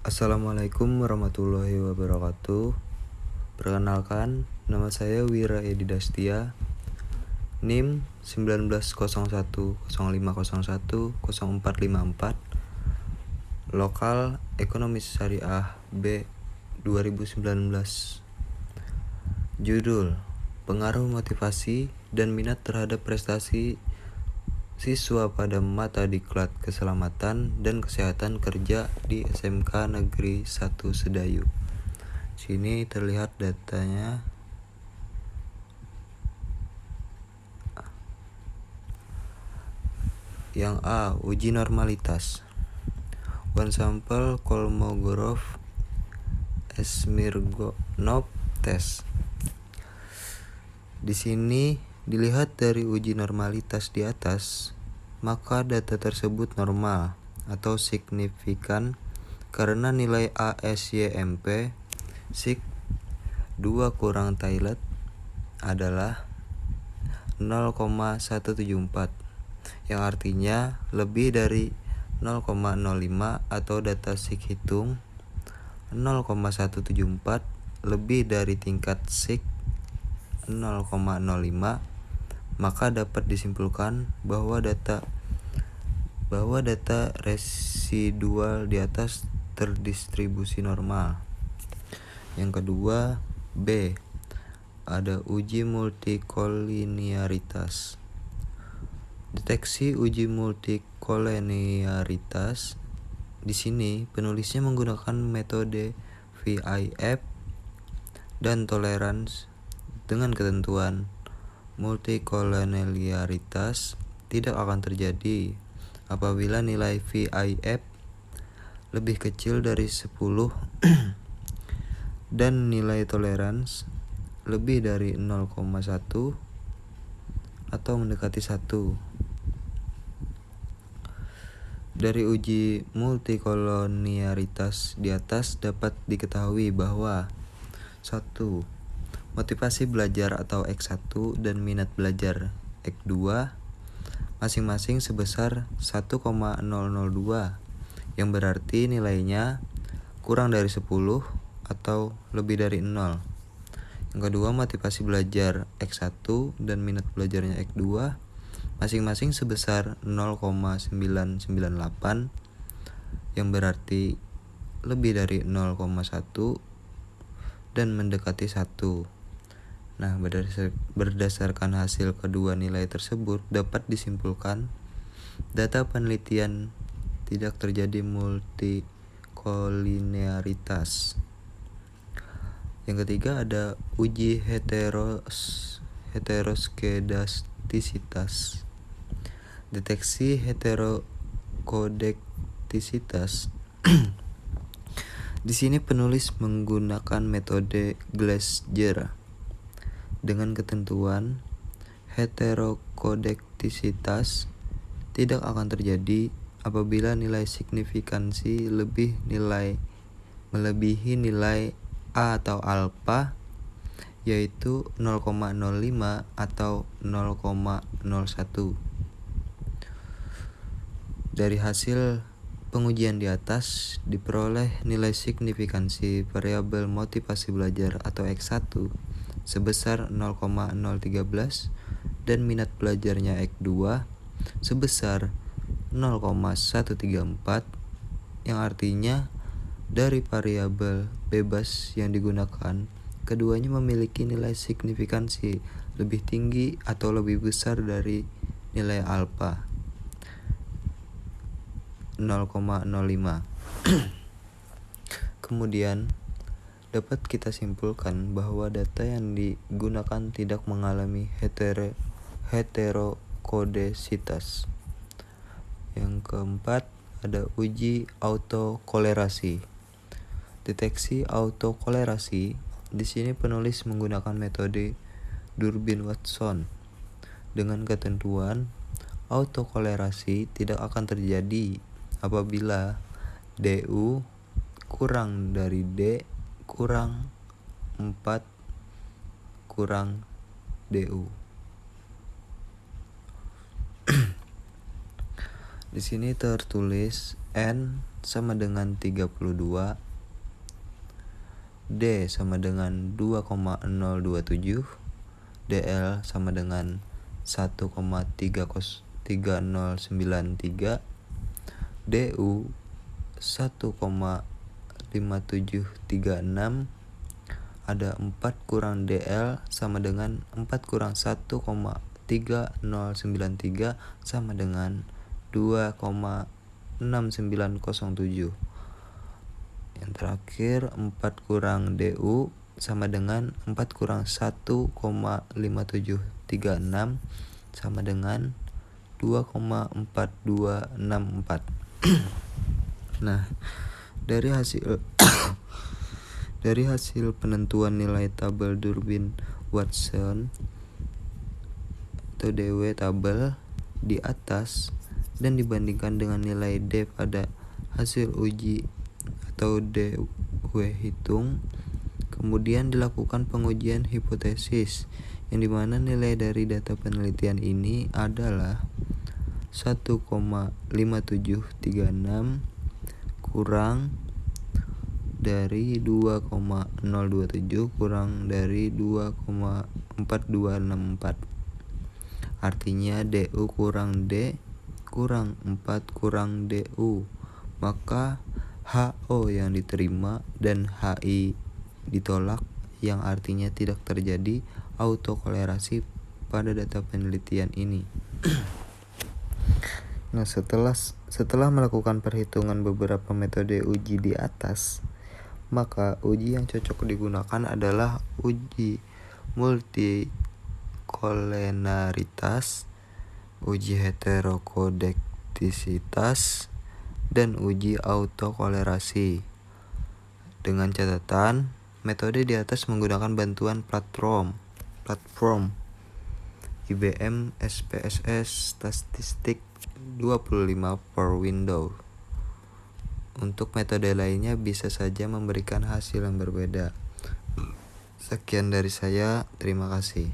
Assalamualaikum warahmatullahi wabarakatuh. Perkenalkan, nama saya Wira Edi Dastia, NIM 190105010454, Lokal Ekonomi Syariah B 2019. Judul: Pengaruh motivasi dan minat terhadap prestasi siswa pada mata diklat keselamatan dan kesehatan kerja di SMK Negeri 1 Sedayu. Sini terlihat datanya. Yang A, uji normalitas. One sample Kolmogorov Smirnov test. Di sini dilihat dari uji normalitas di atas, maka data tersebut normal atau signifikan karena nilai ASYMP Sig 2 kurang Toilet adalah 0,174, yang artinya lebih dari 0,05, atau data Sig hitung 0,174 lebih dari tingkat Sig 0,05, maka dapat disimpulkan bahwa data residual di atas terdistribusi normal. Yang kedua, B, ada uji multikolinearitas. Deteksi uji multikolinearitas. Di sini penulisnya menggunakan metode VIF dan tolerance dengan ketentuan multikolinearitas tidak akan terjadi apabila nilai VIF lebih kecil dari 10 dan nilai tolerance lebih dari 0,1 atau mendekati 1. Dari uji multikolinearitas di atas dapat diketahui bahwa 1. Motivasi belajar atau X1 dan minat belajar X2 masing-masing sebesar 1,002, yang berarti nilainya kurang dari 10 atau lebih dari 0. Yang kedua, motivasi belajar X1 dan minat belajarnya X2 masing-masing sebesar 0,998, yang berarti lebih dari 0,1 dan mendekati 1. Nah, berdasarkan hasil kedua nilai tersebut dapat disimpulkan data penelitian tidak terjadi multikolinearitas. Yang ketiga, ada uji heteroskedastisitas. Deteksi heterokodektisitas. Di sini penulis menggunakan metode Glasser dengan ketentuan heterokodektisitas tidak akan terjadi apabila nilai signifikansi melebihi nilai A atau alfa, yaitu 0,05 atau 0,01. Dari hasil pengujian di atas diperoleh nilai signifikansi variabel motivasi belajar atau X1 sebesar 0,013 dan minat belajarnya X2 sebesar 0,134, yang artinya dari variabel bebas yang digunakan, keduanya memiliki nilai signifikansi lebih tinggi atau lebih besar dari nilai alfa 0,05. Kemudian dapat kita simpulkan bahwa data yang digunakan tidak mengalami heterokodesitas. Yang keempat, ada uji autokolerasi. Deteksi autokolerasi. Di sini penulis menggunakan metode Durbin-Watson dengan ketentuan autokolerasi tidak akan terjadi apabila DU kurang dari D kurang 4 kurang DU. Di sini tertulis N sama dengan 32, D sama dengan 2,027, DL sama dengan 1,3093, DU 1,5736, ada 4 kurang DL sama dengan 4 kurang 1,3093 sama dengan 2,6907. Yang terakhir 4 kurang DU sama dengan 4 kurang 1,5736 sama dengan 2,4264. Nah, dari hasil penentuan nilai tabel Durbin Watson atau DW tabel di atas dan dibandingkan dengan nilai D pada hasil uji atau DW hitung, kemudian dilakukan pengujian hipotesis yang dimana nilai dari data penelitian ini adalah 1,5736 kurang dari 2,027 kurang dari 2,4264. Artinya DU kurang D kurang 4 kurang DU, maka HO yang diterima dan HI ditolak, yang artinya tidak terjadi autokolerasi pada data penelitian ini. Nah, setelah melakukan perhitungan beberapa metode uji di atas, maka uji yang cocok digunakan adalah uji multikolenaritas, uji heterokodektisitas, dan uji autokolerasi. Dengan catatan, metode di atas menggunakan bantuan platform IBM SPSS Statistik 25 per Windows. Untuk metode lainnya bisa saja memberikan hasil yang berbeda. Sekian dari saya, terima kasih.